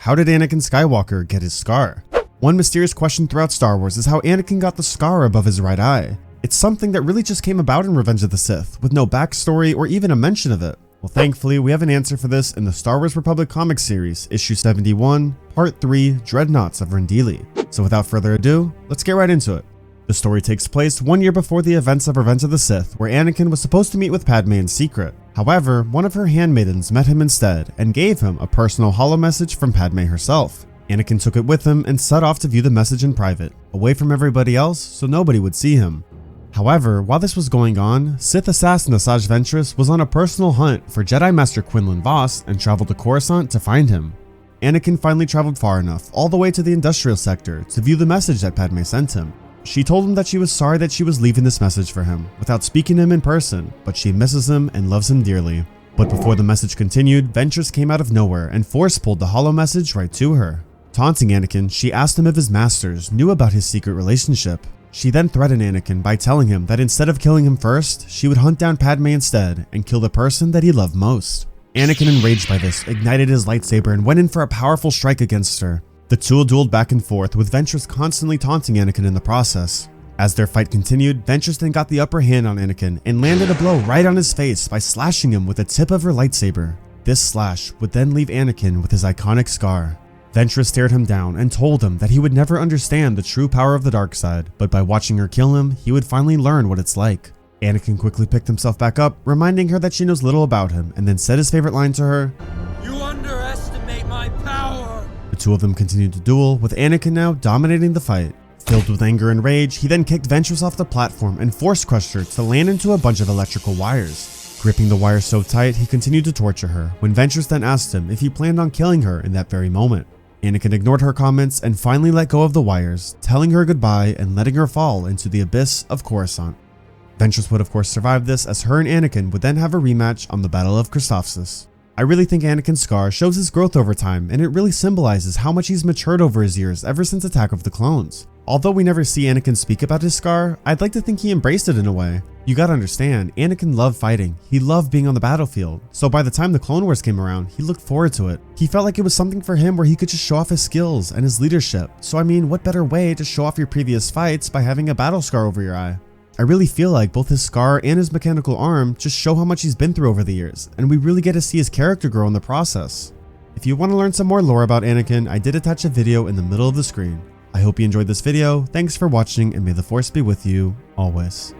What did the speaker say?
How did Anakin Skywalker get his scar? One mysterious question throughout Star Wars is how Anakin got the scar above his right eye. It's something that really just came about in Revenge of the Sith, with no backstory or even a mention of it. Well, thankfully, we have an answer for this in the Star Wars Republic comic series, issue 71, part 3, Dreadnoughts of Rendili. So without further ado, let's get right into it. The story takes place 1 year before the events of Revenge of the Sith, where Anakin was supposed to meet with Padme in secret. However, one of her handmaidens met him instead and gave him a personal holo message from Padme herself. Anakin took it with him and set off to view the message in private, away from everybody else so nobody would see him. However, while this was going on, Sith assassin Asajj Ventress was on a personal hunt for Jedi Master Quinlan Vos and traveled to Coruscant to find him. Anakin finally traveled far enough, all the way to the industrial sector, to view the message that Padme sent him. She told him that she was sorry that she was leaving this message for him, without speaking to him in person, but she misses him and loves him dearly. But before the message continued, Ventress came out of nowhere and force-pulled the holo message right to her. Taunting Anakin, she asked him if his masters knew about his secret relationship. She then threatened Anakin by telling him that instead of killing him first, she would hunt down Padme instead and kill the person that he loved most. Anakin, enraged by this, ignited his lightsaber and went in for a powerful strike against her. The two dueled back and forth, with Ventress constantly taunting Anakin in the process. As their fight continued, Ventress then got the upper hand on Anakin and landed a blow right on his face by slashing him with the tip of her lightsaber. This slash would then leave Anakin with his iconic scar. Ventress stared him down and told him that he would never understand the true power of the dark side, but by watching her kill him, he would finally learn what it's like. Anakin quickly picked himself back up, reminding her that she knows little about him, and then said his favorite line to her, "You underestimate my power." The two of them continued to duel, with Anakin now dominating the fight. Filled with anger and rage, he then kicked Ventress off the platform and force crushed her to land into a bunch of electrical wires. Gripping the wires so tight, he continued to torture her, when Ventress then asked him if he planned on killing her in that very moment. Anakin ignored her comments and finally let go of the wires, telling her goodbye and letting her fall into the abyss of Coruscant. Ventress would of course survive this, as her and Anakin would then have a rematch on the Battle of Christophsis. I really think Anakin's scar shows his growth over time, and it really symbolizes how much he's matured over his years ever since Attack of the Clones. Although we never see Anakin speak about his scar, I'd like to think he embraced it in a way. You gotta understand, Anakin loved fighting. He loved being on the battlefield. So by the time the Clone Wars came around, he looked forward to it. He felt like it was something for him where he could just show off his skills and his leadership. So I mean, what better way to show off your previous fights by having a battle scar over your eye? I really feel like both his scar and his mechanical arm just show how much he's been through over the years, and we really get to see his character grow in the process. If you want to learn some more lore about Anakin, I did attach a video in the middle of the screen. I hope you enjoyed this video, thanks for watching, and may the Force be with you, always.